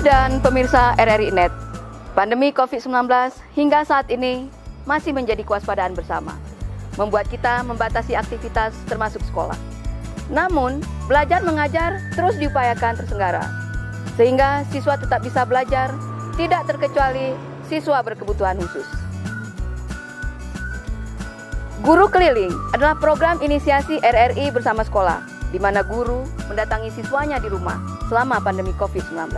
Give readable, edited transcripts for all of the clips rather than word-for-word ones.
dan pemirsa RRI Net, pandemi COVID-19 hingga saat ini masih menjadi kewaspadaan bersama, membuat kita membatasi aktivitas termasuk sekolah. Namun, belajar mengajar terus diupayakan terselenggara, sehingga siswa tetap bisa belajar, tidak terkecuali siswa berkebutuhan khusus. Guru Keliling adalah program inisiasi RRI bersama sekolah, di mana guru mendatangi siswanya di rumah selama pandemi COVID-19.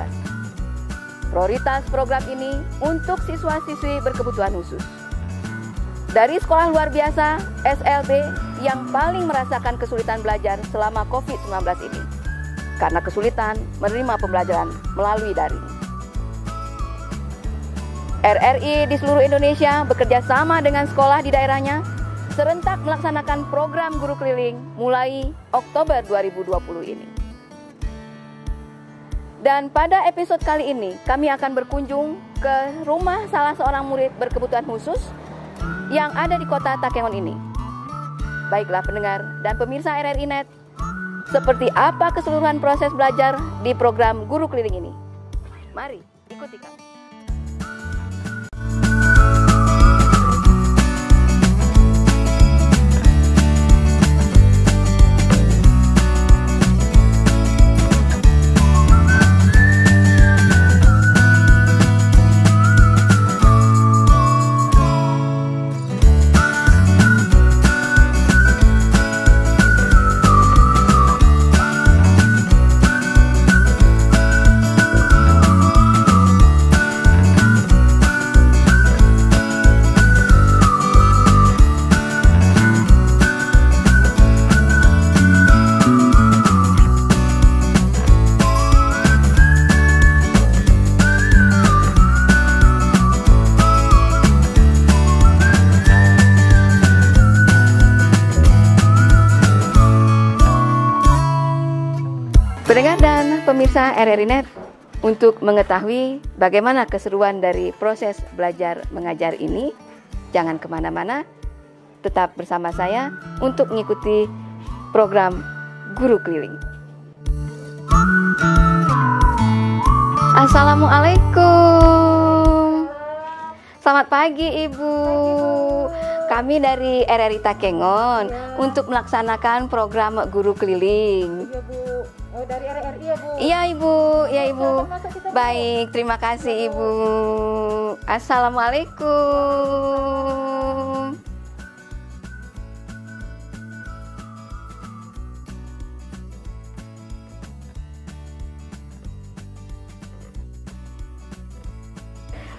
Prioritas program ini untuk siswa-siswi berkebutuhan khusus. Dari sekolah luar biasa, SLB, yang paling merasakan kesulitan belajar selama COVID-19 ini, karena kesulitan menerima pembelajaran melalui daring. RRI di seluruh Indonesia bekerja sama dengan sekolah di daerahnya, serentak melaksanakan program guru keliling mulai Oktober 2020 ini. Dan pada episode kali ini, kami akan berkunjung ke rumah salah seorang murid berkebutuhan khusus yang ada di kota Takengon ini. Baiklah pendengar dan pemirsa RRI Net, seperti apa keseluruhan proses belajar di program guru keliling ini? Mari ikuti kami. Pendengar dan pemirsa RRI Net, untuk mengetahui bagaimana keseruan dari proses belajar mengajar ini, jangan kemana-mana, tetap bersama saya untuk mengikuti program Guru Keliling. Assalamualaikum. Selamat pagi Ibu. Kami dari RRI Takengon untuk melaksanakan program Guru Keliling. Iya Bu, dari RRI ya Bu? Iya Ibu, iya Ibu. Baik, terima kasih Ibu. Assalamualaikum.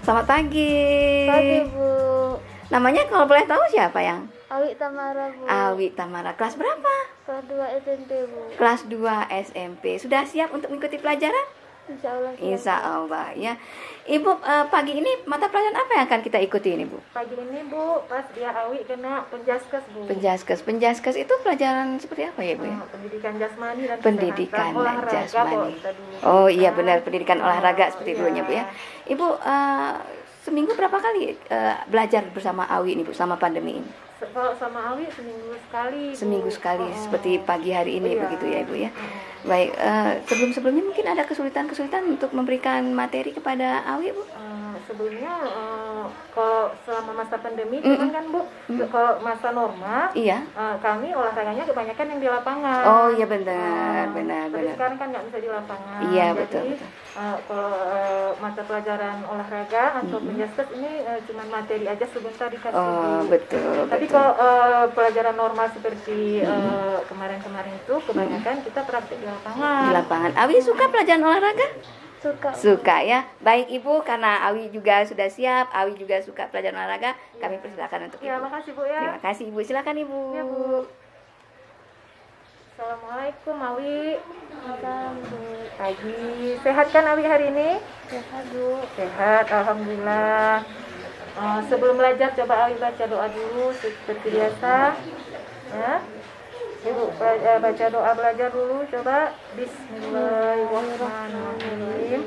Selamat pagi. Pagi Bu. Namanya kalau boleh tahu siapa yang? Awi Tamara Bu. Awi Tamara. Kelas berapa? Kelas 2 SMP Bu. Kelas 2 SMP. Sudah siap untuk mengikuti pelajaran? Insya Allah. Insya Allah ya. Ibu, pagi ini mata pelajaran apa yang akan kita ikuti ini Bu? Pagi ini Bu, pas dia Awi kena penjaskes Bu. Penjaskes itu pelajaran seperti apa ya Bu ya? Pendidikan jasmani dan Pendidikan kesehatan, olahraga, jasmani. kok, tadi. Oh iya benar, pendidikan olahraga seperti iya. dulunya Bu ya. Ibu, seminggu berapa kali belajar bersama Awi ini Bu, sama pandemi ini? Kalau sama Awi seminggu sekali Bu. Seminggu sekali, seperti pagi hari ini Iya. begitu ya Ibu ya. Baik, sebelum-sebelumnya mungkin ada kesulitan-kesulitan untuk memberikan materi kepada Awi Bu? Sebelumnya kalau selama masa pandemi cuman kan Bu, kalau masa normal Iya. kami olahraganya kebanyakan yang di lapangan. Oh iya benar, benar. Tapi sekarang kan nggak bisa di lapangan. Iya, Jadi, betul. kalau mata pelajaran olahraga atau penjaskes ini cuma materi aja sebentar dikasih. Oh betul. Tapi betul. kalau pelajaran normal seperti kemarin-kemarin itu kebanyakan kita praktik di lapangan. Di lapangan. Awi suka pelajaran olahraga? Suka. Suka ya. Baik Ibu, karena Awi juga sudah siap, Awi juga suka pelajaran olahraga, kami persilakan untuk Ya, Ibu. makasih Bu ya. Terima kasih Ibu, silakan Ibu. Ya Bu. Assalamualaikum Awi. Pagi. Sehat kan Awi hari ini? Sehat Bu. Sehat, alhamdulillah. Sebelum belajar coba Awi baca doa dulu seperti biasa. Ya. Ibu baca doa belajar dulu coba. Bismillahirrahmanirrahim.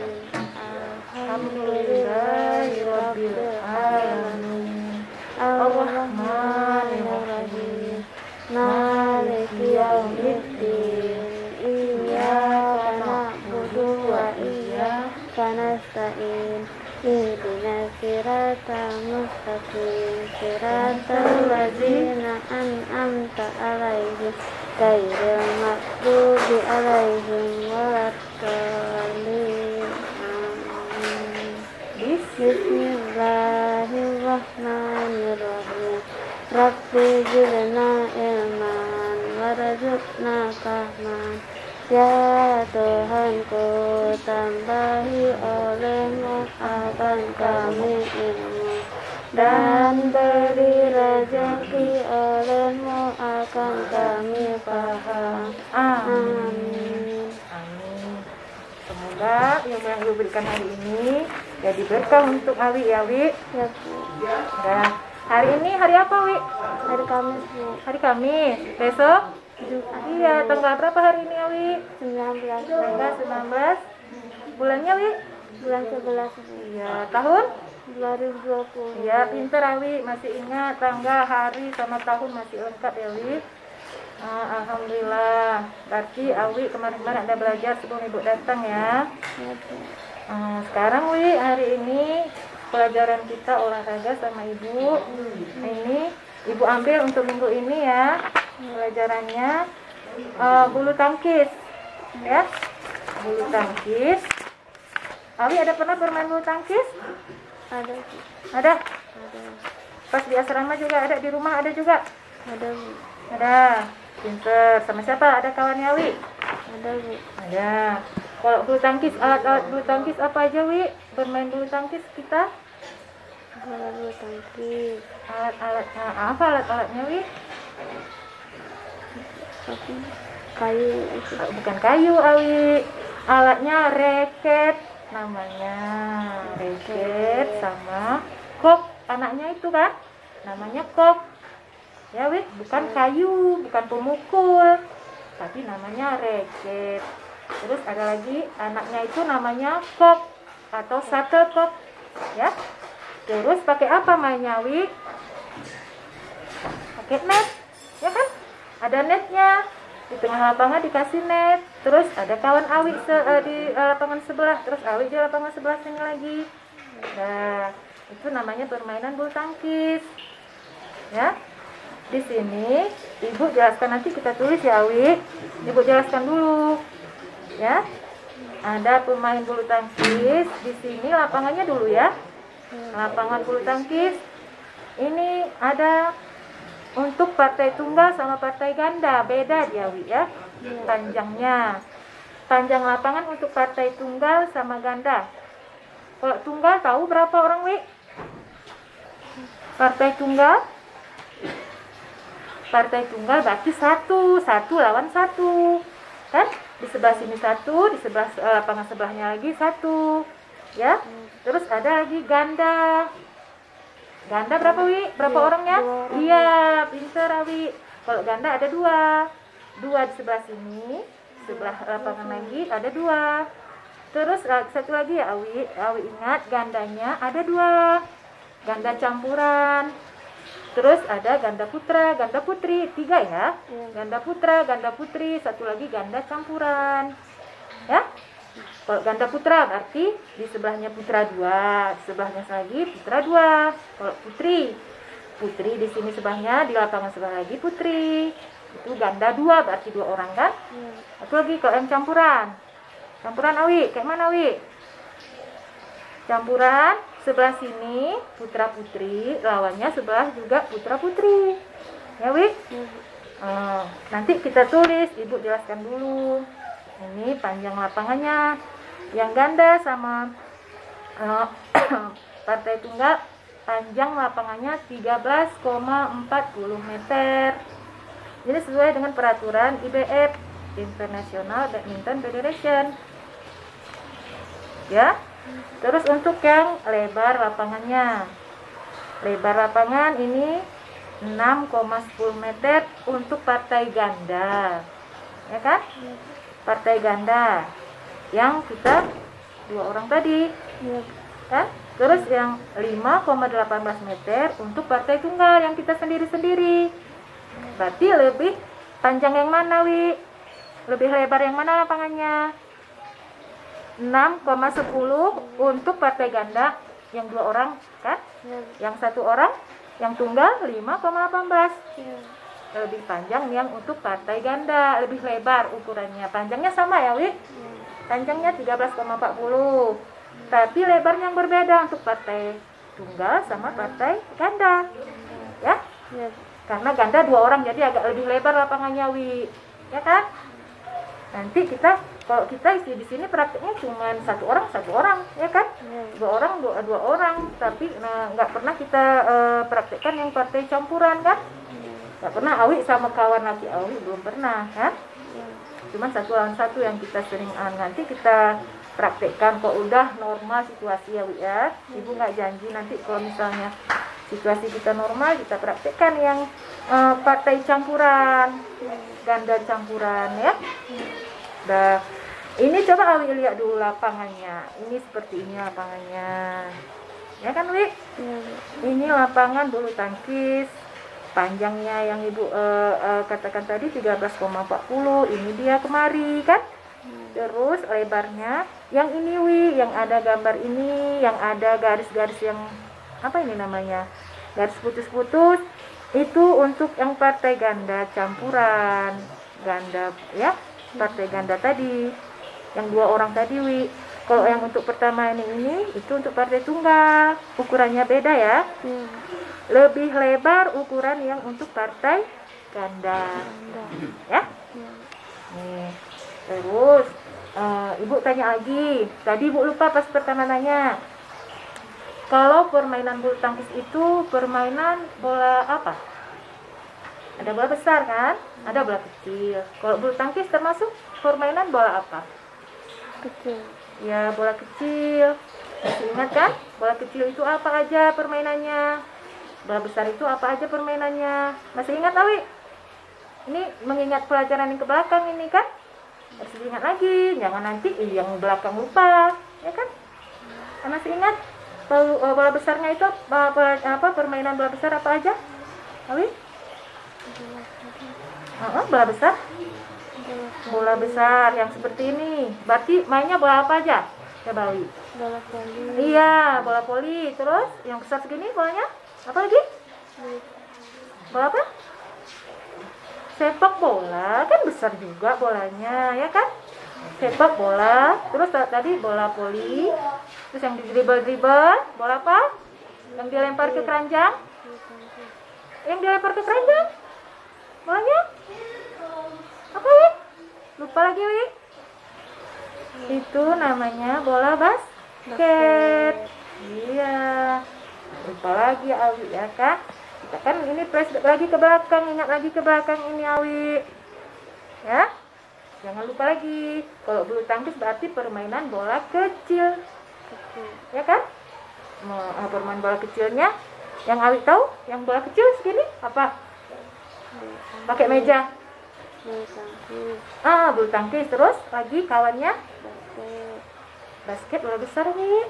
Alhamdulillahirabbil alamin. Ar-Rahmanir-Rahim. Maliki yaumiddin. Iyyaka na'budu wa iyyaka iyyaka nasta'in ihdinas siratal mustaqim siratal ladzina an'amta 'alaihim ghairil maghdubi 'alaihim waladdallin. Amin. Bismillahirrahmanirrahim. Rabbi zidna ilman warzuqna fahman. Ya Tuhanku, tambahi olehmu akan kami ilmu, dan beri rezeki olehmu akan kami paham. Amin. Amin. Semoga ilmu yang Ibu berikan hari ini jadi berkah untuk Awi ya, Wi. Ya Bu. Nah, hari ini hari apa, Wi? Hari Kamis Bu. Hari Kamis. Besok? Jumat. Iya, tanggal berapa hari ini, Awi? 19 Tanggal 19. Bulannya, Wi? bulan 11 Bu. Iya, tahun? 2020. Iya, pinter Awi, masih ingat tanggal, hari, sama tahun masih lengkap ya, Wi. Alhamdulillah. Berarti Awi kemarin-kemarin ada belajar sebelum Ibu datang ya. Ya Bu. Sekarang Wi, hari ini pelajaran kita olahraga sama Ibu. Ini Ibu ambil untuk minggu ini ya. Pelajarannya bulu tangkis ya. Bulu tangkis. Awi ada pernah bermain bulu tangkis? Ada Bu. Ada? Ada. Pas di asrama juga ada, di rumah ada juga? Ada Bu. Ada. Pinter. Sama siapa? Ada kawannya Wi? Ada Bu. Ada. Kalau bulu tangkis, alat-alat bulu tangkis apa aja, Wi? Bermain bulu tangkis kita? Bola bulu tangkis. Alat-alatnya apa, alat-alatnya, Wi? Tapi kayu itu. Bukan kayu, Awi. Alatnya reket namanya. Reket sama kok. Anaknya itu kan namanya kok. Ya, Wi, bukan kayu, bukan pemukul. Tapi namanya reket. Terus ada lagi anaknya itu namanya kok atau shuttlecock. Ya. Terus pakai apa mainnya, Wi? Pakai net. Ya kan? Ada netnya. Di tengah lapangan dikasih net. Terus ada kawan Awi di lapangan sebelah. Terus Awi di lapangan sebelah sini lagi. Nah, itu namanya permainan bulu tangkis. Ya. Di sini Ibu jelaskan, nanti kita tulis ya, Awi. Ibu jelaskan dulu. Ya. Ada pemain bulu tangkis. Di sini lapangannya dulu ya. Lapangan bulu tangkis. Ini ada untuk partai tunggal sama partai ganda, beda dia, Wi ya. Panjangnya. Panjang lapangan untuk partai tunggal sama ganda. Kalau tunggal tahu berapa orang, Wi? Partai tunggal? Partai tunggal berarti satu lawan satu. Kan? Di sebelah sini satu, di sebelah lapangan sebelahnya lagi satu. Ya. Terus ada lagi ganda. Ganda berapa, Wi? Berapa orangnya? Iya, pinter, Awi. Kalau ganda ada dua. Dua di sebelah sini, sebelah lapangan lagi ada dua. Terus satu lagi ya, Awi. Awi ingat gandanya ada dua. Ganda campuran. Terus ada ganda putra, ganda putri, tiga ya. Ganda putra, ganda putri, satu lagi ganda campuran. Ya. Kalau ganda putra berarti di sebelahnya putra dua, di sebelahnya lagi putra dua. Kalau putri, putri di sini sebelahnya, di lapangan sebelah lagi putri. Itu ganda dua, berarti dua orang kan? Satu lagi kalau yang campuran. Campuran, Awi, kayak mana, Awi? Campuran sebelah sini putra putri, lawannya sebelah juga putra putri. Ya, Wi? Nanti kita tulis, Ibu jelaskan dulu. Ini panjang lapangannya. Yang ganda sama partai tunggal panjang lapangannya 13,40 meter. Jadi sesuai dengan peraturan IBF, International Badminton Federation. Ya. Terus untuk yang lebar lapangannya. Lebar lapangan ini 6,10 meter untuk partai ganda. Ya kan? Partai ganda yang kita dua orang tadi, kan? Terus yang 5,18 meter untuk partai tunggal yang kita sendiri-sendiri. Berarti lebih panjang yang mana, Wi? Lebih lebar yang mana lapangannya? 6,10 untuk partai ganda yang 2 orang kan? Ya. Yang 1 orang, yang tunggal 5,18. Ya. Lebih panjang yang untuk partai ganda, lebih lebar ukurannya. Panjangnya sama ya, Wi? Ya. Panjangnya 13,40. Tapi lebarnya yang berbeda untuk partai tunggal sama partai ganda. Ya? Ya. Karena ganda 2 orang jadi agak lebih lebar lapangannya, Wi. Ya kan? Nanti kita kalau kita isi di sini prakteknya cuma 1 orang, ya kan? Ya. 2 orang, 2 orang. Tapi nggak pernah kita praktekkan yang partai campuran kan? Nggak pernah. Awi sama kawan laki Awi belum pernah kan? Ya. Cuman 1 lawan 1 yang kita sering nanti kita praktekkan kok udah normal situasi ya, Wi ya. Ibu nggak janji nanti kalau misalnya situasi kita normal kita praktekkan yang partai campuran, ganda campuran ya. Nah, ini coba Awi lihat dulu lapangannya. Ini seperti ini lapangannya. Ya kan, Wi? Ya. Ini lapangan bulu tangkis. Panjangnya yang Ibu katakan tadi 13,40. Ini dia kemari kan? Terus lebarnya yang ini, Wi, yang ada gambar ini, yang ada garis-garis yang apa ini namanya? Garis putus-putus. Itu untuk yang partai ganda campuran. Ganda ya. Partai ganda tadi yang 2 orang tadi, Wi. Kalau yang untuk pertama ini itu untuk partai tunggal, ukurannya beda ya. Ya. Lebih lebar ukuran yang untuk partai ganda ya. Ya. Nih. Terus Ibu tanya lagi, tadi Ibu lupa pas pertama nanya, kalau permainan bulu tangkis itu permainan bola apa? Ada bola besar kan? Ada bola kecil. Kalau bulu tangkis termasuk permainan bola apa? Kecil. Ya, bola kecil. Masih ingat kan? Bola kecil itu apa aja permainannya? Bola besar itu apa aja permainannya? Masih ingat, Awi? Ini mengingat pelajaran yang ke belakang ini kan? Harus diingat lagi. Jangan nanti yang belakang lupa. Ya kan? Masih ingat? Bola besarnya itu apa permainan bola besar apa aja? Awi? Bola besar? Bola besar yang seperti ini. Berarti mainnya bola apa aja? Coba Awi. Bola voli. Iya, bola voli. Terus yang besar segini bolanya? Apa lagi? Bola apa? Sepak bola. Kan besar juga bolanya, ya kan? Sepak bola. Terus tadi bola voli. Terus yang dribble, bola apa? Yang dilempar ke keranjang? Yang dilempar ke keranjang? Bolanya? Apa, Wi? Lupa lagi, Wi. Itu namanya bola basket. Iya. Lupa lagi, Awi, ya kan? Kita kan ini flashback lagi ke belakang, ingat lagi ke belakang ini, Awi. Ya? Jangan lupa lagi. Kalau bulu tangkis berarti permainan bola kecil. Ya kan? Permainan bola kecilnya yang Awi tahu, yang bola kecil segini apa? Pakai meja. Bulu tangkis. Bulu tangkis. Terus lagi kawannya Basket. basket bola besar nih.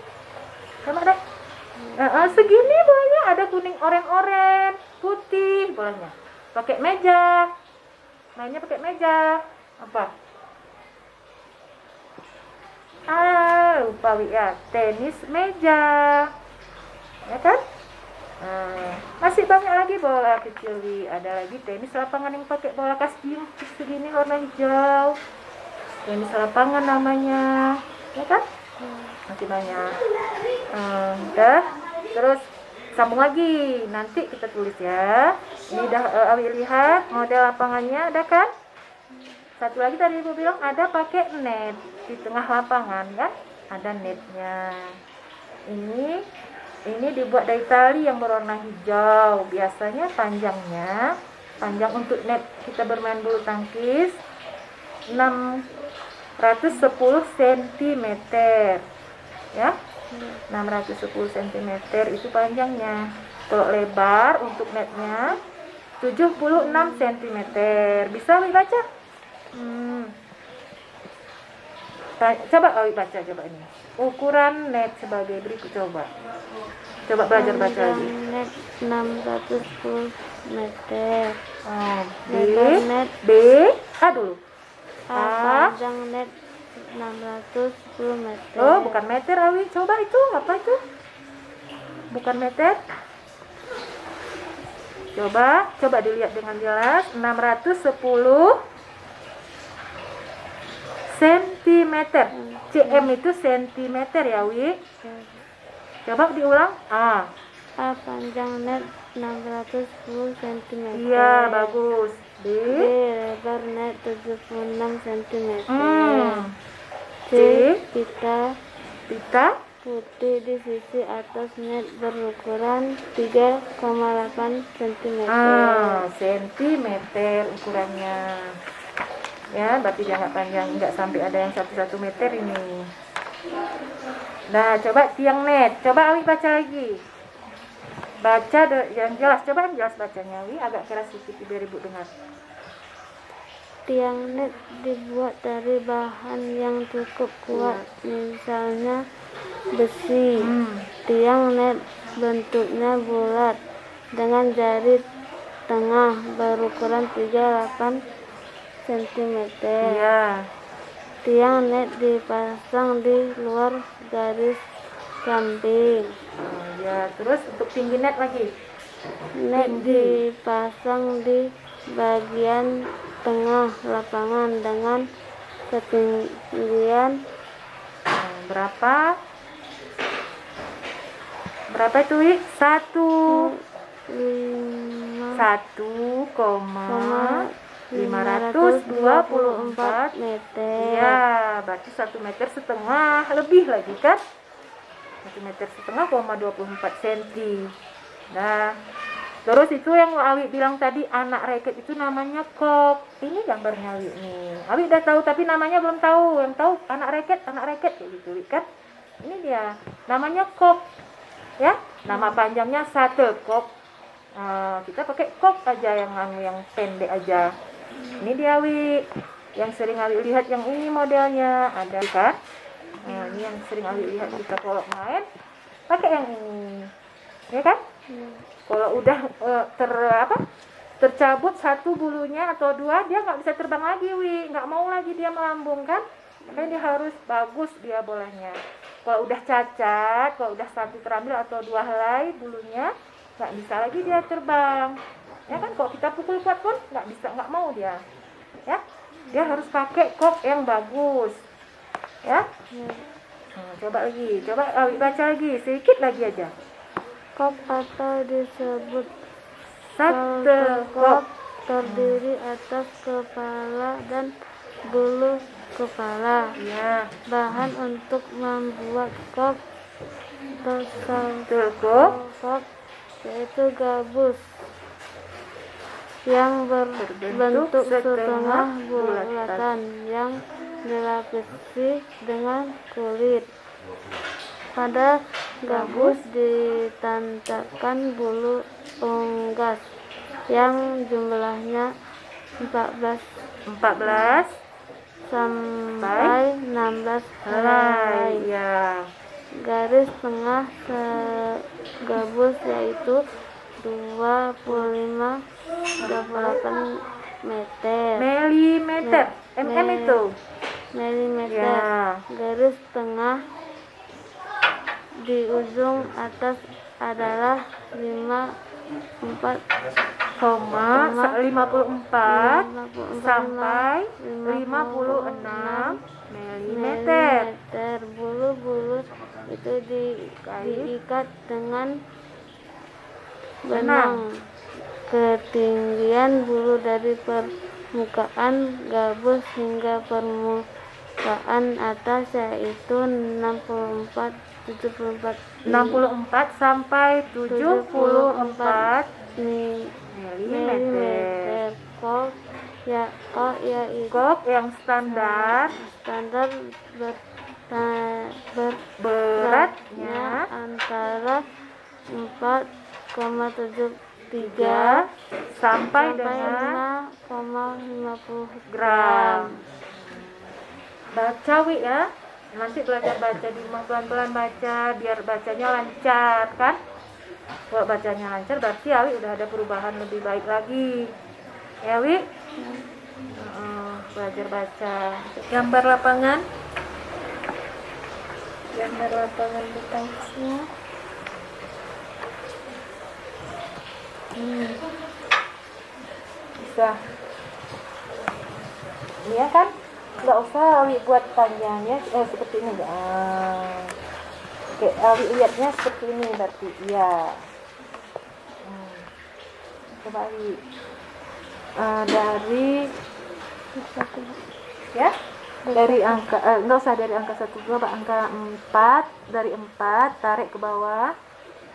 Sama deh. Segini bolanya, ada kuning, oren, putih bolanya. Pakai meja. Mainnya pakai meja. Apa? Lupa, Wi ya. Tenis meja. Ya kan? Masih banyak lagi bola kecil, Wi. Ada lagi tenis lapangan yang pakai bola kasih segini warna hijau. Tenis lapangan namanya. Ya kan? Masih banyak. Udah. Terus sambung lagi. Nanti kita tulis ya. Ini udah Awi lihat model lapangannya, ada kan? Satu lagi tadi Ibu bilang ada pakai net di tengah lapangan kan? Ada netnya. Ini dibuat dari tali yang berwarna hijau. Biasanya panjang untuk net kita bermain bulu tangkis 610 cm. Ya. 610 cm itu panjangnya. Kalau lebar untuk netnya 76 cm. Bisa Awi baca? Coba Awi baca coba ini. Ukuran net sebagai berikut coba. Coba belajar baca lagi. Net 610 meter. B Lebar net B A dulu. A panjang net 610 meter. Oh, bukan meter, Awi. Coba itu, apa itu? Bukan meter. Coba dilihat dengan jelas. 610 sentimeter. cm itu sentimeter ya, Wi. Coba diulang. A panjang net 610 cm. Iya, bagus. B. B lebar net 76 cm. C pita putih di sisi atas net berukuran 3,8 cm. Sentimeter ukurannya. Ya, berarti dia nggak panjang, nggak sampai ada yang 1 meter ini. Nah, coba tiang net. Coba Awi baca lagi. Baca yang jelas. Coba yang jelas bacanya, Awi. Agak keras sedikit biar Ibu dengar. Tiang net dibuat dari bahan yang cukup kuat, misalnya besi. Tiang net bentuknya bulat dengan jari tengah berukuran 38 cm. Iya. Tiang net dipasang di luar garis samping. Ya, terus untuk tinggi net lagi. Net dipasang di bagian tengah lapangan dengan ketinggian Berapa? Berapa itu, Wi? 1,524 meter. Iya, berarti 1,5 meter lebih lagi kan? 1,5 meter 24 cm. Nah, terus itu yang Awi bilang tadi, anak raket itu namanya kok. Ini gambarnya Awi nih. Awi udah tahu tapi namanya belum tahu. Yang tahu anak raket kayak gitu kan? Ini dia. Namanya kok. Ya, nama panjangnya shuttlecock. Kita pakai kok aja yang pendek aja. Ini dia, Awi. Yang sering Awi lihat yang ini modelnya ada kan? Ini yang sering Awi lihat kita kalau main pakai yang ini. Ya kan? Kalau udah tercabut satu bulunya atau dua, dia nggak bisa terbang lagi, Wi. Nggak mau lagi dia melambung kan? Makanya dia harus bagus dia bolehnya. Kalau udah cacat, kalau udah satu terambil atau dua helai bulunya, nggak bisa lagi dia terbang. Ya kan? Kalau kita pukul kuat pun nggak bisa, nggak mau dia. Ya, dia harus pakai kok yang bagus. Ya. Coba lagi, coba Awi baca lagi, sedikit lagi aja. Kok atau disebut Shuttlecock terdiri atas kepala dan bulu kepala. ya. Bahan untuk membuat kok Shuttlecock yaitu gabus yang berbentuk setengah bulatan yang dilapisi dengan kulit. Pada gabus ditancapkan bulu unggas yang jumlahnya 14 sampai 16 helai. Ya. Garis tengah gabus yaitu 28 meter. Milimeter. itu. Milimeter. Ya. Garis tengah di ujung atas adalah 54 sampai 56 milimeter. Bulu-bulu itu diikat dengan benang. Ketinggian bulu dari permukaan gabus hingga permukaan atas yaitu 64 sampai 74 milimeter. Kok yaitu Kok yang standar beratnya antara 4,73 sampai dengan 5,50 gram. Baca, Wi, ya. Nanti belajar baca di rumah, pelan-pelan baca biar bacanya lancar kan. Kalau bacanya lancar berarti Awi udah ada perubahan lebih baik lagi. Ya, Wi? Belajar baca. Gambar lapangan gambar lapangan bulu tangkisnya. Bisa. Iya kan? Nggak usah Awi buat panjangnya seperti ini. Oke, Awi lihatnya seperti ini berarti. Iya. Coba Awi. Dari ya? Dari angka nggak usah dari angka 1 2, angka 4, dari 4 tarik ke bawah.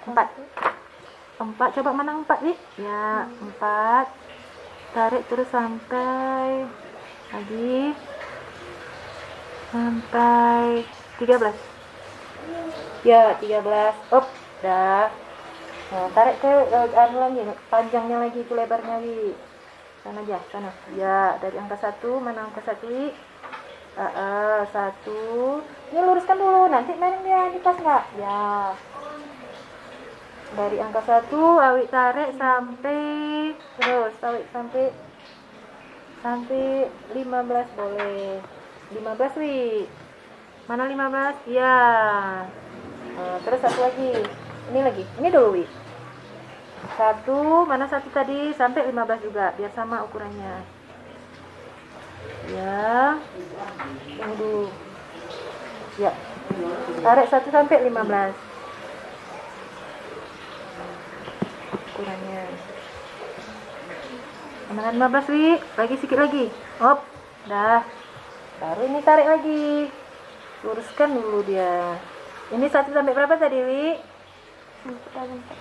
4 coba mana 4 nih? Ya, 4 tarik terus sampai lagi sampai 13. Ya, 13. Dah. Nah, tarik ke lagi, panjangnya lagi, itu lebarnya Wi. Sana aja, sana. Ya, dari angka 1, mana angka 1 Wi? 1. Ini luruskan dulu, nanti main dia di pas nggak? Ya. Dari angka 1 Awi tarik sampai terus tarik sampai 15 boleh. 15 Wi. Mana 15? Ya. Terus satu lagi. Ini lagi. Ini dulu Wi. 1, mana 1 tadi? Sampai 15 juga, biar sama ukurannya. Ya. Tunggu. Ya. Tarik 1 sampai 15. Ukurannya. Mana 15 Wi? Lagi sedikit lagi. Dah. Baru ini tarik lagi. Luruskan dulu dia. Ini 1 sampai berapa tadi Wi? 4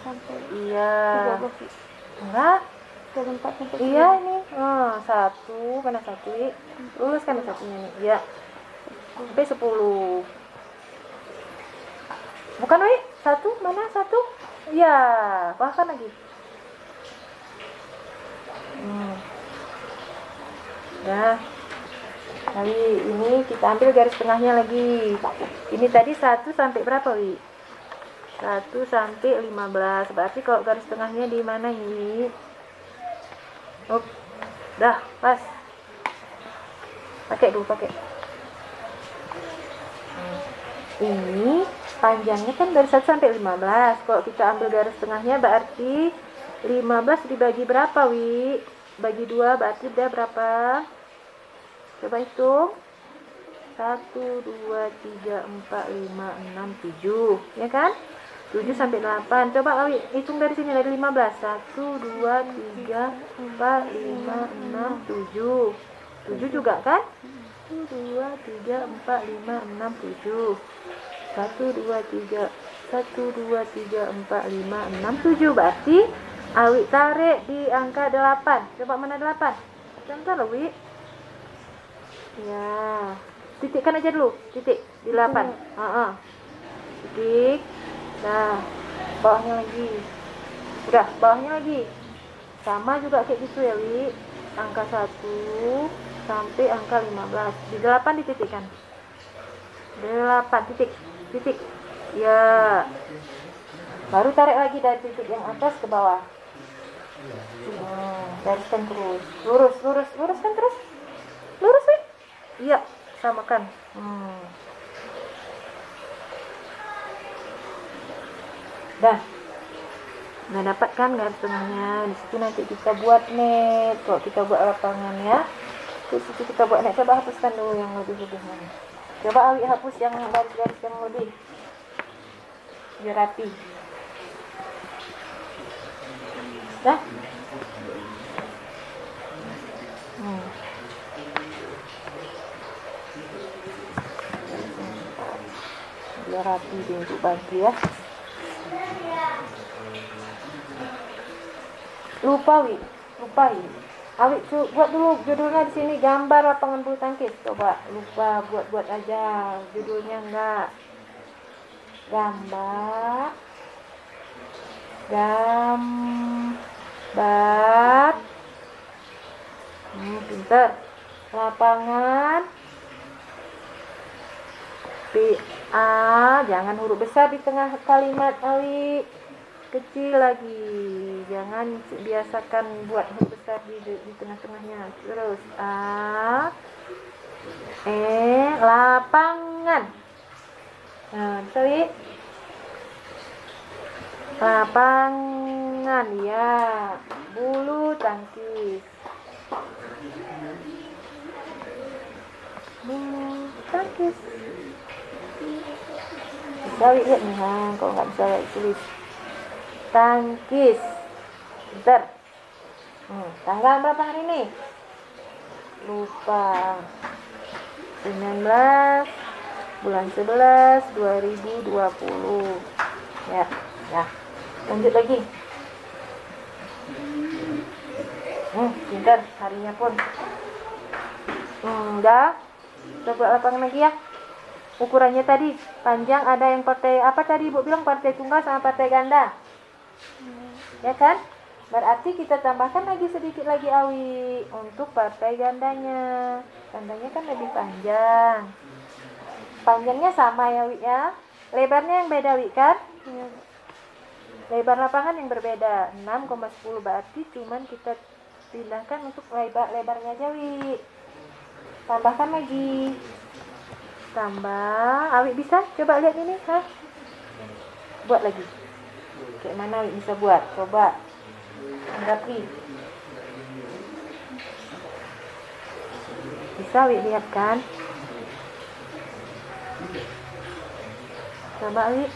sampai Iya. 13. Enggak? 4 sampai Iya ini. 1, mana 1 Wi? Luruskan satunya nih. Iya. Sampai 10. Bukan Wi? 1, mana 1? Iya, bahkan lagi. Nah, kali ini kita ambil garis tengahnya lagi. Ini tadi 1 sampai berapa Wi? 1 sampai 15. Berarti kalau garis tengahnya di mana ini? Dah, pas. Pakai dulu, pakai. Ini panjangnya kan dari 1 sampai 15. Kalau kita ambil garis tengahnya berarti 15 dibagi berapa Wi? Bagi 2 berarti udah berapa? Coba hitung. 1, 2, 3, 4, 5, 6, 7. Ya kan? 7 sampai 8. Coba Awi hitung dari sini, dari 15. 1, 2, 3, 4, 5, 6, 7. 7 juga kan? 1, 2, 3, 4, 5, 6, 7. 1, 2, 3, 1, 2, 3, 4, 5, 6, 7. Berarti Awi tarik di angka 8. Coba mana 8? Contoh loh Wi. Ya, titikkan aja dulu. Titik di 8. Titik. Nah, bawahnya lagi. Udah, bawahnya lagi. Sama juga kayak gitu ya Wi. Angka 1 sampai angka 15. Di 8 dititikkan. 8 titik. Titik. Ya. Baru tarik lagi dari titik yang atas ke bawah. Gariskan terus. Luruskan terus. Lurus Wi. Iya, samakan. Dah. Nah, dapat kan garis tengahnya. Di situ nanti kita buat net. Kalau kita buat lapangan ya. Di situ kita buat net. Coba hapuskan dulu yang lebih-lebih. Coba Awi hapus yang garis-garis yang lebih. Biar rapi. Dah. Biar rapi dia untuk bantu ya. Lupa Wi. Awi buat dulu judulnya di sini, gambar lapangan bulu tangkis. Coba lupa buat aja judulnya, enggak. Gambar pinter. Lapangan jangan huruf besar di tengah kalimat Awi, kecil lagi, jangan biasakan buat huruf besar di tengah-tengahnya. Terus lapangan Nah, Wi. Lapangan, ya. Bulu tangkis. Bulu tangkis. Bisa lihat nih, kalau nggak bisa tulis. Tangkis. Bentar. Tanggal berapa hari ini? Lupa. 19 bulan 11 2020. Ya. Lanjut lagi. Pintar harinya pun. Udah. Kita buat lapangan lagi ya. Ukurannya tadi panjang, ada yang partai apa tadi Ibu bilang, partai tunggal sama partai ganda. Ya kan? Berarti kita tambahkan lagi sedikit lagi Awi untuk partai gandanya. Gandanya kan lebih panjang. Panjangnya sama ya Wi ya. Lebarnya yang beda Wi kan? Ya. Lebar lapangan yang berbeda 6,10, berarti cuman kita pindahkan untuk lebarnya aja Wi. Tambahkan lagi. Tambah. Awi bisa? Coba lihat ini, buat lagi. Kayak mana Wi bisa buat? Coba. Anggapi. Bisa Wi lihat kan? Coba Wi.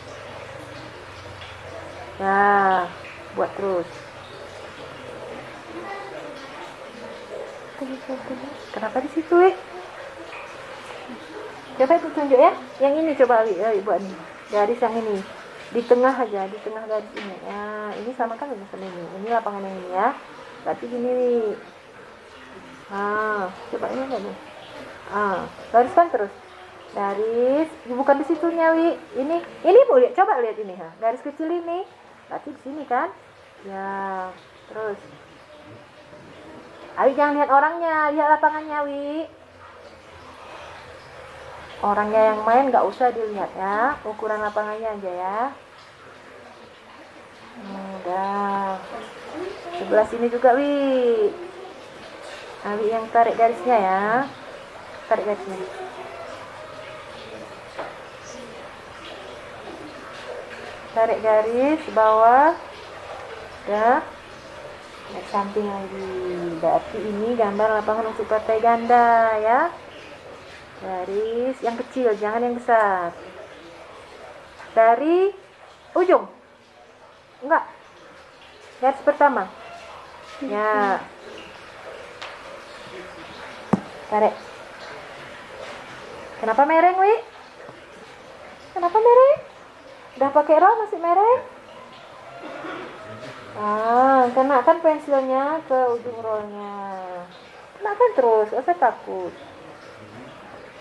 Nah, buat terus. Kenapa di situ Wi? Coba itu tunjuk ya. Yang ini coba Wi, buat nih. Garis yang ini. Di tengah aja, di tengah garis ini. Ya, ini sama kan dengan ini. Ini lapangan yang ini ya. Berarti gini Wi. Coba ini enggak nih? Gariskan terus. Garis, bukan di situnya Wi. Ini Bu, lihat, coba lihat ini garis kecil ini. Berarti di sini kan? Ya, terus. Awi jangan lihat orangnya, lihat lapangannya Wi. Orangnya yang main nggak usah dilihat ya, ukuran lapangannya aja ya. Udah. Sebelah sini juga Wi. Awi yang tarik garisnya ya. Tarik garisnya. Tarik garis bawah. Udah. Naik samping lagi. Berarti ini gambar lapangan untuk partai ganda ya. Garis yang kecil, jangan yang besar. Dari ujung. Enggak. Garis pertama. Ya. Tarik. Kenapa mereng, Wi? Kenapa mereng? Udah pakai roll masih mereng? Kenakan pensilnya ke ujung rollnya. Kenakan terus, gak usah takut.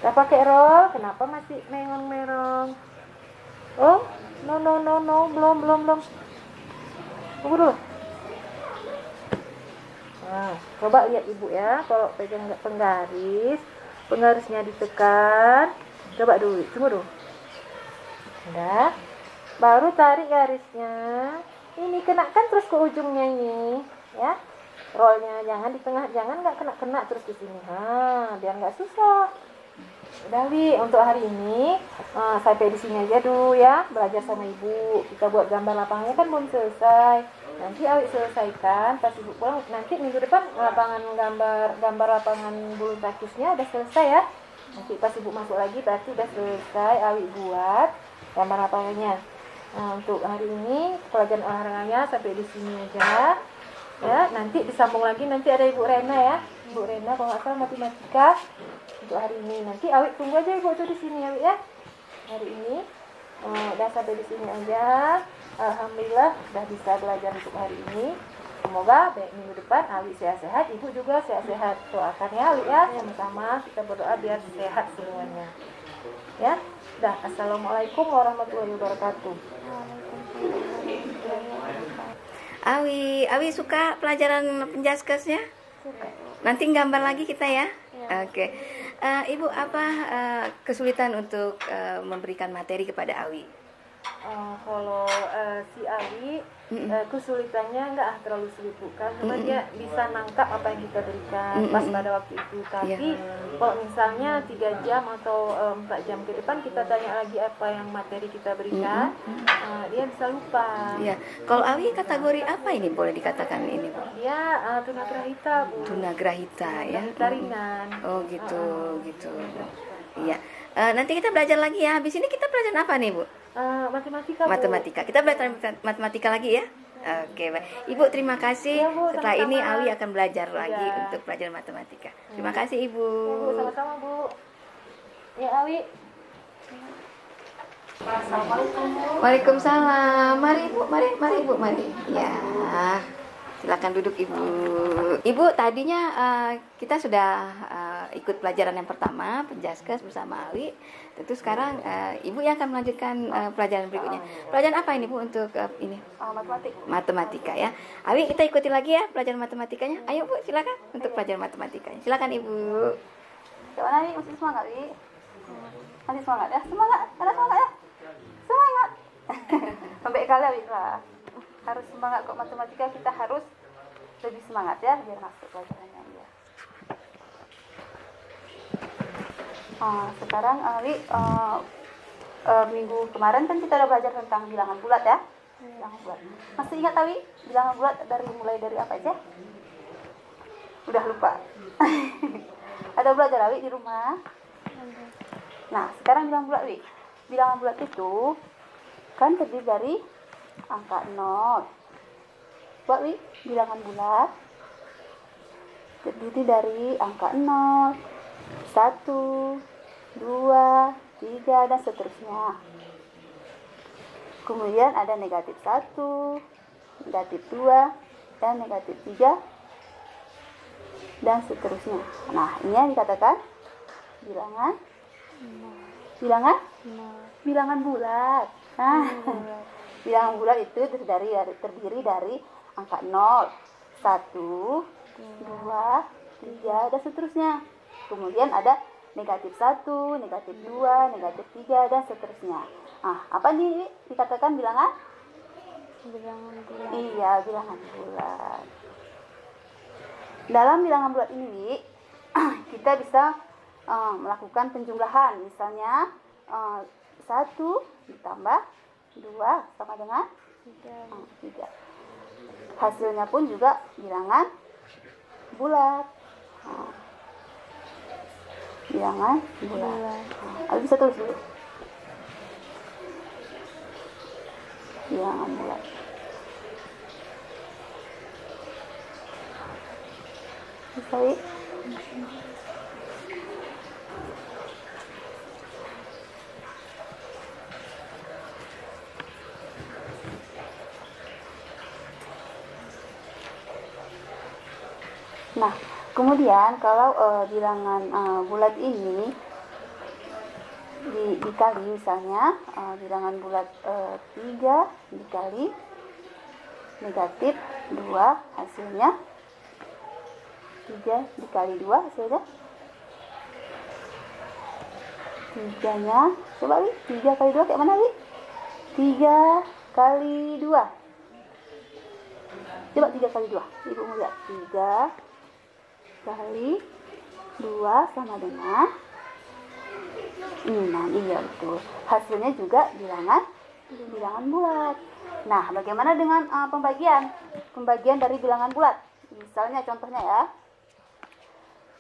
Udah pakai roll, kenapa masih merong-merong? Oh, no, belum. Tunggu dulu. Nah, coba lihat Ibu ya, kalau pegang penggarisnya ditekan. Coba dulu, tunggu dulu. Udah, baru tarik garisnya. Ini kenakan terus ke ujungnya ini, ya. Rollnya jangan di tengah, jangan nggak kena terus di sini. Biar nggak susah. Udah Wi, untuk hari ini sampai di sini aja dulu ya, belajar sama Ibu. Kita buat gambar lapangannya kan belum selesai. Nanti Awi selesaikan, pas Ibu pulang nanti minggu depan gambar lapangan bulu tangkisnya udah selesai ya. Nanti pas Ibu masuk lagi berarti udah selesai Awi buat gambar lapangannya. Nah, untuk hari ini pelajaran olahraganya sampai di sini aja. Ya, nanti disambung lagi, nanti ada Ibu Rena ya. Ibu Rena kalau nggak salah matematika untuk hari ini. Nanti Awi tunggu aja Ibu tuh di sini Awi ya. Hari ini udah sampai di sini aja. Alhamdulillah udah bisa belajar untuk hari ini. Semoga minggu depan Awi sehat-sehat, Ibu juga sehat-sehat. Doakan ya Awi ya, sama-sama kita berdoa biar sehat semuanya. Ya. Dah, assalamualaikum warahmatullahi wabarakatuh. Awi suka pelajaran penjaskesnya? Suka. Nanti gambar lagi kita ya? Ya. Oke. Ibu apa kesulitan untuk memberikan materi kepada Awi? Kalau si Ali kesulitannya nggak terlalu sulit bukan, cuma dia bisa nangkap apa yang kita berikan pas pada waktu itu. Tapi kalau misalnya 3 jam atau 4 jam ke depan kita tanya lagi apa yang materi kita berikan, dia bisa lupa. Iya. Kalau Ali kategori apa ini boleh dikatakan ini, Bu? Dia tunagrahita, Bu. Tunagrahita ya. Tunagrahita ringan. Oh gitu, gitu. Iya. Nanti kita belajar lagi ya. Habis ini kita belajar apa nih, Bu? Matematika, Bu. Matematika. Kita belajar matematika lagi ya. Oke, baik. Ibu terima kasih. Ya, Bu, setelah sama-sama. ini Ali akan belajar lagi Ya. untuk pelajaran matematika. Terima kasih, Ibu. Ya, Bu, sama-sama, Bu. Ya, Ali. Assalamualaikum, Bu. Waalaikumsalam. Mari Bu, mari Bu, mari. Ya. Silakan duduk Ibu. Ibu, tadinya kita sudah ikut pelajaran yang pertama, Penjaskes bersama Ali. Tentu sekarang Ibu yang akan melanjutkan pelajaran berikutnya. Pelajaran apa ini Bu untuk ini? Matematika ya. Ali, kita ikuti lagi ya pelajaran matematikanya. Ayo Bu, silakan untuk pelajaran matematikanya. Silakan Ibu. Gimana nih? Masih semangat, Wi? Masih semangat ya? Semangat, ada semangat ya? Semangat. Sampai kali Wi lah. Harus semangat kok, matematika kita harus lebih semangat ya biar masuk pelajarannya ya. Sekarang Ali minggu kemarin kan kita udah belajar tentang bilangan bulat ya. Bilangan bulat. Masih ingat Awi bilangan bulat mulai dari apa aja? Udah lupa. Ada belajar Awi di rumah? Nah, sekarang bilangan bulat Awi. Bilangan bulat itu kan terdiri dari angka 0. Buat Wi, bilangan bulat terdiri dari angka 0, 1, 2, 3 dan seterusnya. Kemudian ada negatif 1, negatif 2 dan negatif 3 dan seterusnya. Nah, ini yang dikatakan bilangan bulat. Nah, bilangan bulat itu terdiri dari angka 0, 1, 2, 3 dan seterusnya. Kemudian ada negatif 1, negatif 2, negatif 3 dan seterusnya. Apa nih dikatakan bilangan? Bilangan bulat. Iya, bilangan bulat. Dalam bilangan bulat ini kita bisa melakukan penjumlahan. Misalnya 1 ditambah 2 sama dengan 3. Hasilnya pun juga bilangan bulat. Bilangan bulat. Bisa tulis dulu. Bilangan bulat. Bisa, Wi? Nah, kemudian kalau bilangan bulat ini dikali misalnya bilangan bulat 3 dikali negatif 2 hasilnya 3 dikali 2 hasilnya 3-nya coba Wi, 3 kali 2 kayak mana Wi? 3 kali 2 coba 3 kali 2 Ibu mau lihat 3 kali 2 sama dengan 6. Iya betul. Hasilnya juga bilangan bulat. Nah, bagaimana dengan pembagian dari bilangan bulat? Misalnya contohnya ya.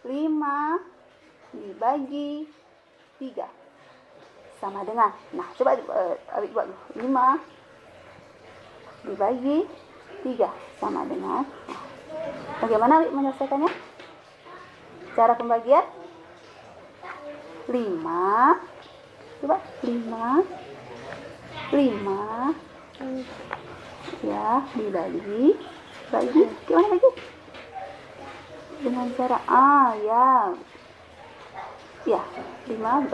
5 dibagi 3 sama dengan. Nah, coba buat dulu. 5 dibagi 3 sama dengan. Nah, bagaimana menyelesaikannya? Cara pembagian 5 coba 5 ya dibagi gimana bagi dengan cara ya 5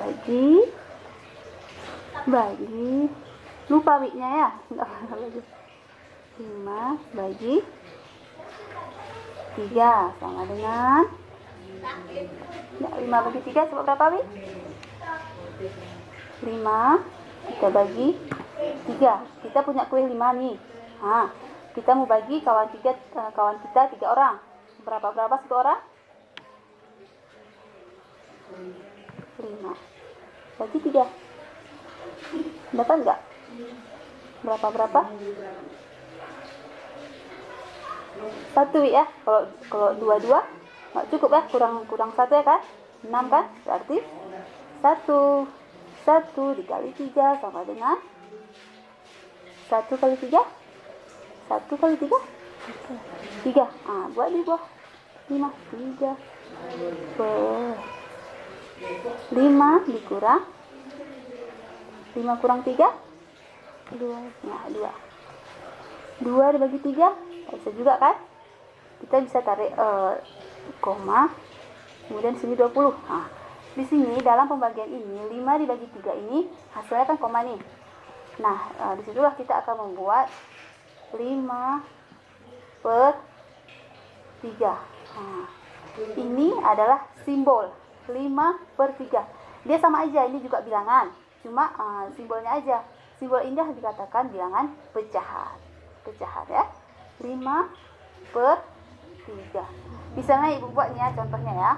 bagi lupa Wi-nya ya enggak lagi 5 bagi 3 sama dengan 5 bagi 3 coba berapa Wi? 5 Kita bagi 3. Kita punya kuih 5 nih. Nah, kita mau bagi kawan kita 3 orang. Berapa satu orang? 5. Bagi 3. Dapat nggak? Berapa? 1 ya. Kalau 2 nggak cukup ya, kurang 1 ya kan? 6 kan? Berarti 1 dikali 3 sama dengan 1 kali 3. 1 kali 3? 3. Buat di bawah 5. 3 5 dikurang 5 kurang 3? 2. Nah, 2 dibagi 3 bisa juga kan? Kita bisa tarik koma, kemudian sini 20. Di sini dalam pembagian ini 5 dibagi 3 ini hasilnya kan koma nih. Nah, disitulah kita akan membuat 5 per 3. Ini adalah simbol 5 per 3. Dia sama aja, ini juga bilangan, cuma simbolnya aja. Simbol ini dikatakan bilangan pecahan ya. 5 per 3. Misalnya ibu buatnya, contohnya ya.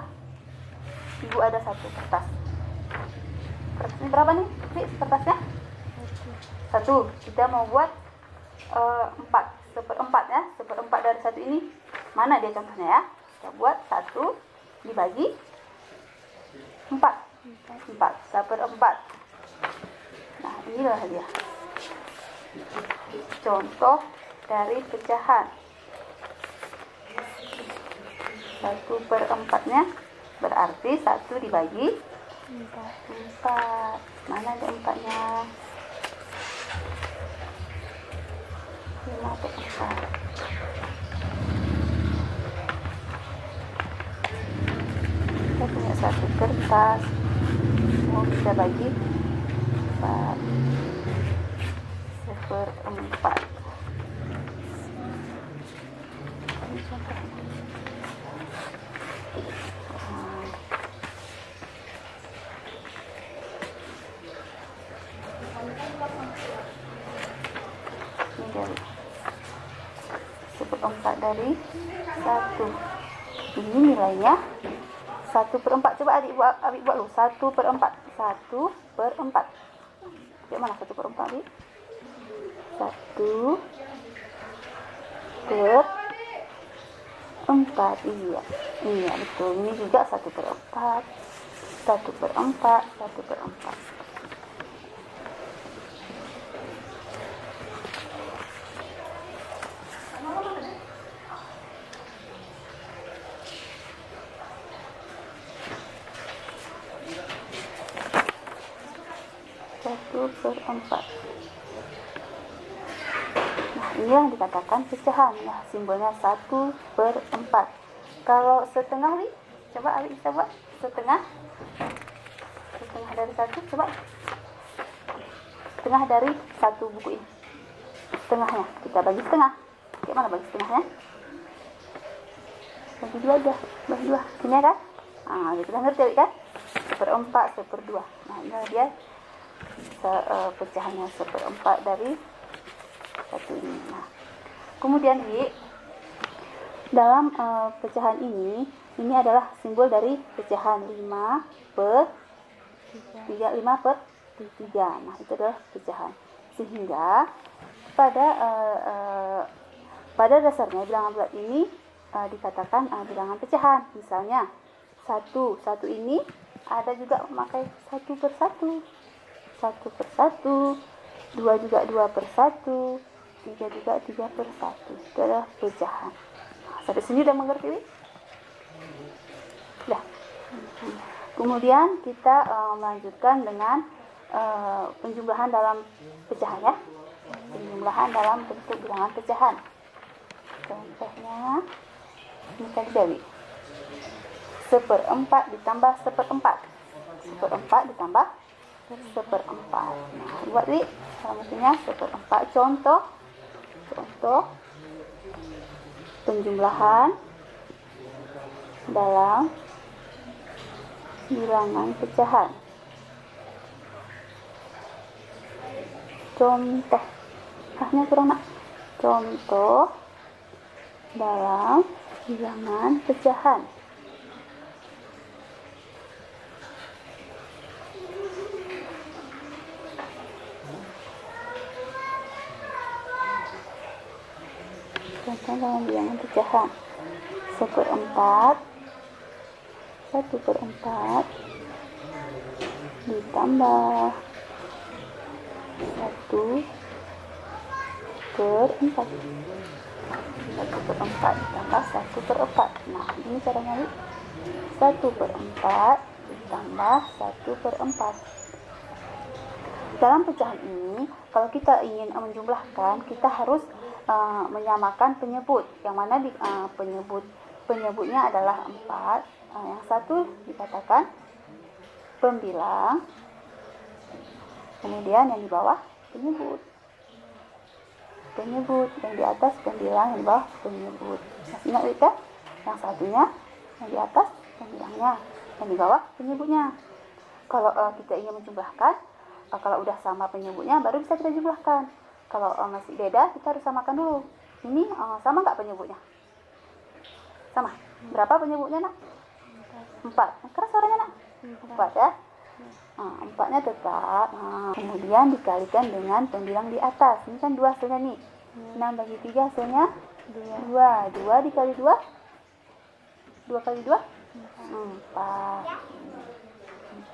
Ibu ada 1 kertas. Kertasnya berapa nih? Kertasnya? 1. Kita mau buat 4. 1/4 ya. 1/4 dari 1 ini. Mana dia contohnya ya? Kita buat 1 dibagi 4. 1/4. Nah, inilah dia contoh dari pecahan. 1/4-nya berarti 1 dibagi 4. Mana ada 4-nya? 5/4. Kita punya 1 kertas, mau kita bagi 4. 1/4. Ini contohnya. Ini dari 1/4 dari 1. Ini nilainya 1/4. Coba adik buat lu. 1/4. 1/4. Kayak mana 1/4 adik? 1/4. Iya betul. Ini juga 1/4. 1/4. 1/4. Nah, inilah dikatakan pecahan. Nah, simbolnya 1/4. Kalau setengah nih, coba Ali bisa buat setengah dari 1. Coba setengah dari 1 buku ini. Setengahnya kita bagi setengah. Gimana bagi setengahnya? Bagi 2 aja. Bagi 2. Ini kan? Kita ngerti kan? 1/4, 1/2. Nah, ini dia pecahannya 1/4 dari 1 ini. Nah, kemudian dalam pecahan ini adalah simbol dari pecahan 5 per 3. 5 per 3. Nah, itu adalah pecahan. Sehingga pada dasarnya bilangan bulat ini dikatakan bilangan pecahan. Misalnya 1 ini ada juga memakai 1/1. 1/1, 2 juga 2/1, 3 juga 3/1. Itu adalah pecahan. Sampai sini udah mengerti? Sudah. Kemudian kita melanjutkan dengan penjumlahan dalam pecahan ya. Penjumlahan dalam bentuk bilangan pecahan. Contohnya ini tadi dari 1/4 ditambah 1/4. 1/4 ditambah 1/4. Nah, buat alamatnya 1/4. Contoh penjumlahan dalam bilangan pecahan. Contoh. Hahnya kurang nak. Contoh dalam bilangan pecahan. Contoh dalam bilangan pecahan. 1/4 ditambah 1/4. 1/4 ditambah 1/4. Nah, ini caranya, Wi. 1/4 ditambah 1/4. Dalam pecahan ini, kalau kita ingin menjumlahkan, kita harus menyamakan penyebut. Yang mana penyebutnya adalah 4. Yang satu dikatakan pembilang, kemudian yang di bawah penyebut. Yang di atas pembilang, yang di bawah penyebut. Masih ingat, Wika? Yang satunya yang di atas pembilangnya, yang di bawah penyebutnya. Kalau kita ingin menjumlahkan, kalau udah sama penyebutnya baru bisa kita jumlahkan. Kalau masih beda, kita harus samakan dulu. Ini sama nggak penyebutnya? Sama. Berapa penyebutnya, nak? 4. Keras suaranya, nak? 4 ya. 4-nya tetap. Kemudian dikalikan dengan pembilang di atas. Ini kan 2 hasilnya nih. 6 bagi 3 hasilnya 2. 2 dikali 2? 2 kali 2?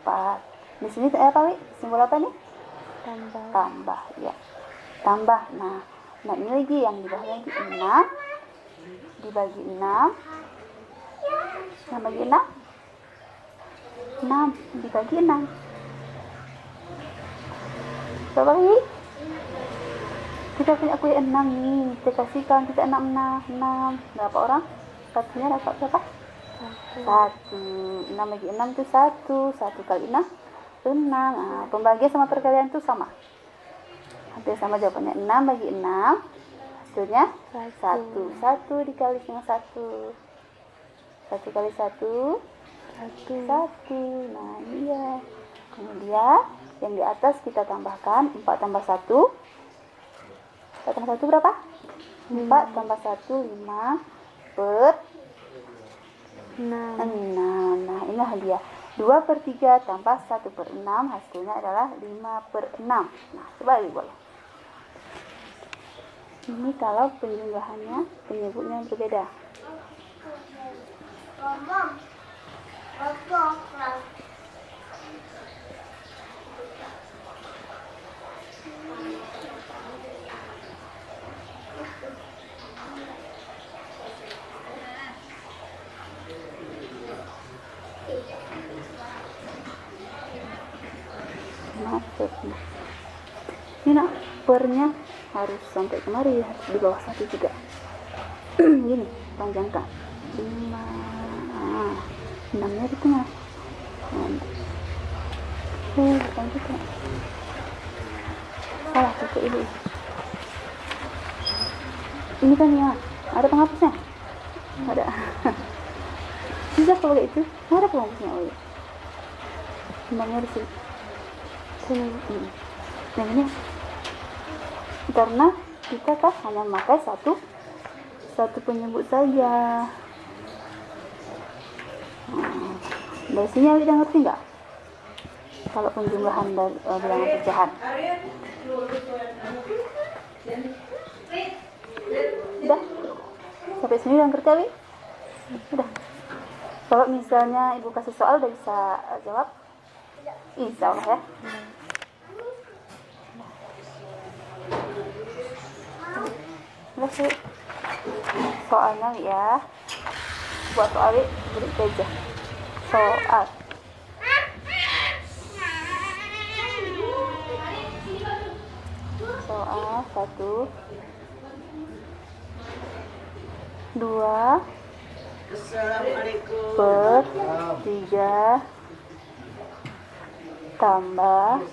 4. Di sini apa, Wi? Simbol apa nih? Tambah, ya. Tambah. Nah, ini lagi yang di bawahnya lagi 6 dibagi 6. 6 bagi 6? 6 dibagi 6. Coba, Wi. Kita punya kue 6 nih. Kita kasihkan, kita 6. Berapa orang? Satunya dapat berapa? 1. 6 bagi 6 itu 1. 1 kali 6. 6. Nah, pembagian sama perkalian itu sama. Hampir sama jawabannya. 6 bagi 6. Hasilnya 1. 1 dikali dengan 1. 1 kali 1. 1. Nah, iya. Kemudian yang di atas kita tambahkan 4 tambah 1. 4 tambah 1 berapa? 4 tambah 1, 5 per 6. Nah, inilah dia. 2/3 tambah 1/6 hasilnya adalah 5/6. Nah, coba boleh. Ini kalau penjumlahannya, penyebutnya berbeda. Ini nak, pernya harus sampai kemari, harus di bawah 1 juga. Gini, panjangkan 5. 6-nya di tengah. Panjangkan. Salah, cukup ini. Ini kan ya, ada penghapusnya? Ada. Bisa kalau itu, ada penghapusnya. Oh, iya. 6-nya di sini. Nah, ini karena kita kan hanya memakai satu penyebut saja. Dari sini udah ngerti nggak? Kalau penjumlahan dari bilangan pecahan. Udah? Sampai sini udah ngerti, Wi? Udah. Kalau misalnya Ibu kasih soal udah bisa jawab? Insya Allah ya. Udah sih. Soalnya ya. Buat soal beri aja. Soal. Soal 1, 2 per 3 tambah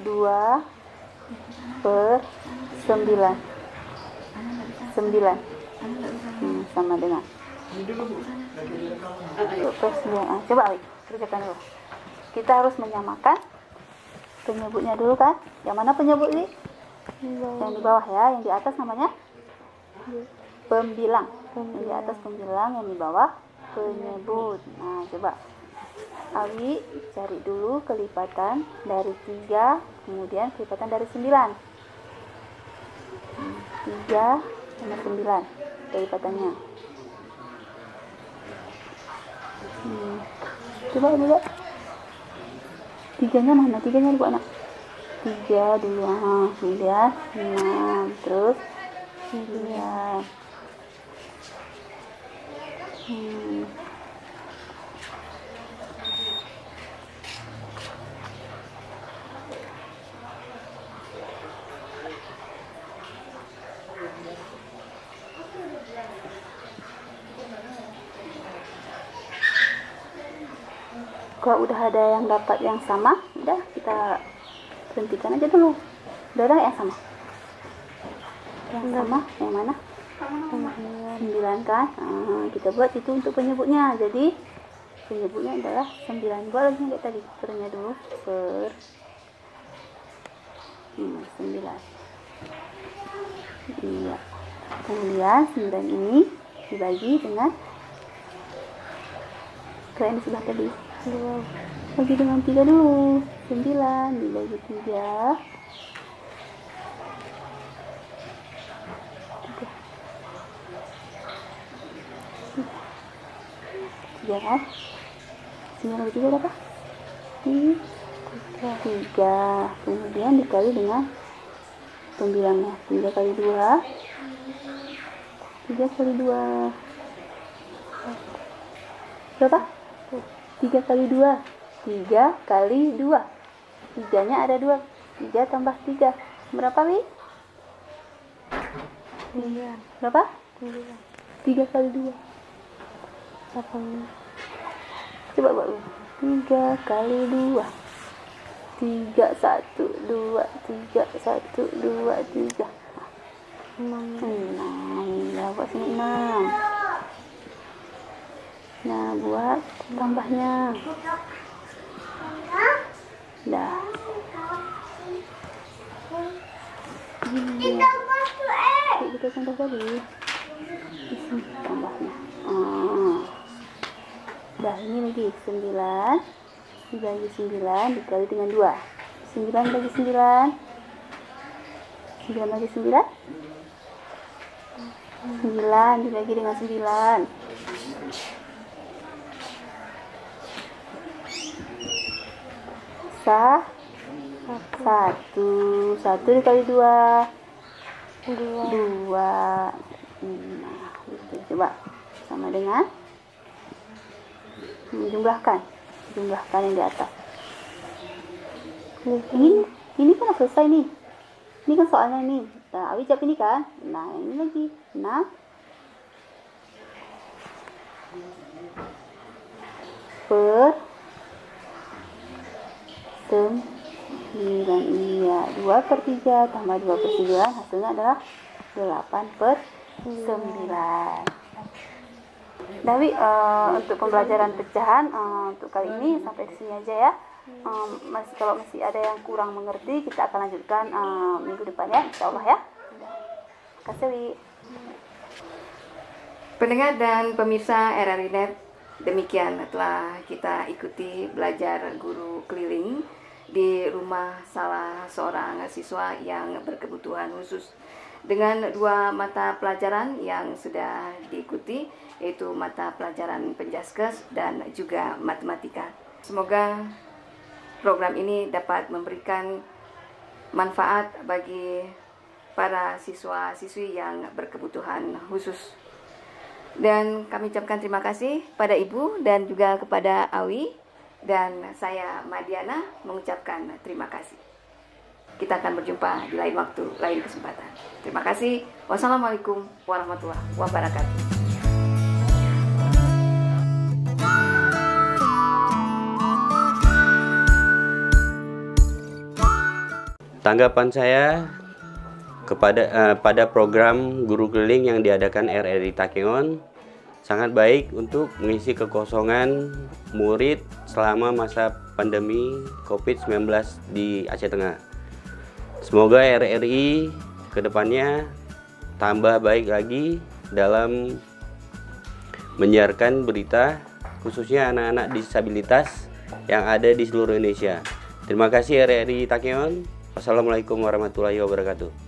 2 per 9. 9 sama dengan 2 per 9. Coba, Awi, kerjakan dulu. kita harus menyamakan penyebutnya dulu kan. Yang mana penyebut ini? Yang di bawah ya, yang di atas namanya pembilang. Yang di atas pembilang, yang di bawah penyebut. Nah, coba Awi cari dulu kelipatan dari 3, kemudian kelipatan dari 9. 3 sama 9 kelipatannya. Coba lihat. 3-nya mana? 3-nya dibuat anak. 3 dulu, kemudian 6, terus 9. Kalau udah ada yang dapat yang sama, udah kita berhentikan aja dulu. Udah ada yang sama? Yang sama, yang mana? 9 kan? Kita buat itu untuk penyebutnya. Jadi penyebutnya adalah 9. Buat lagi kayak tadi, pernya dulu per 9. Iya. Kemudian 9 ini dibagi dengan kalian di sebelah tadi. Bagi dengan 3 dulu. 9 dibagi 3. 3 kan? 9 bagi 3 berapa? 3. Kemudian dikali dengan pembilangnya. 3 kali 2. 3 kali 2. Berapa? 3 kali 2. 3 kali 2. 3-nya ada 2. 3 tambah 3. Berapa, Wi? Berapa? 3 kali 2. 8. Coba buat, Wi. 3 kali 2. 3, 1, 2, 3, 1, 2, 3. 6. Nah, buat sini 6. Nah, buat tambahnya. Dah. Kita tambah tadi. Tambahnya. Dah, ini lagi 9 dibagi 9 dikali dengan 2. 9 bagi 9. 9 bagi 9. 9 dibagi dengan 9. Satu dikali 2. 2. Nah, itu coba sama dengan jumlahkan yang di atas. Ini kan selesai nih. Ini kan soalnya nih. Nah, Awi jawab ini kan. Nah, ini lagi 6 per 9. Iya, 2 per 3 tambah 2 per 9 hasilnya adalah 8 per 9. Dawi, untuk pembelajaran pecahan untuk kali ini sampai di sini aja ya. Kalau masih ada yang kurang mengerti, kita akan lanjutkan minggu depan ya, insyaallah ya. Terima kasih, Wi. Pendengar dan pemirsa RRI Net, demikian telah kita ikuti belajar guru keliling di rumah salah seorang siswa yang berkebutuhan khusus dengan 2 mata pelajaran yang sudah diikuti, yaitu mata pelajaran Penjaskes dan juga matematika. Semoga program ini dapat memberikan manfaat bagi para siswa-siswi yang berkebutuhan khusus. Dan kami ucapkan terima kasih pada Ibu dan juga kepada Awi, dan saya Madiana mengucapkan terima kasih. Kita akan berjumpa di lain waktu, lain kesempatan. Terima kasih. Wassalamualaikum warahmatullahi wabarakatuh. Tanggapan saya pada program guru keliling yang diadakan RRI Takengon sangat baik untuk mengisi kekosongan murid selama masa pandemi COVID-19 di Aceh Tengah. Semoga RRI kedepannya tambah baik lagi dalam menyiarkan berita khususnya anak-anak disabilitas yang ada di seluruh Indonesia. Terima kasih RRI Takengon. Wassalamualaikum warahmatullahi wabarakatuh.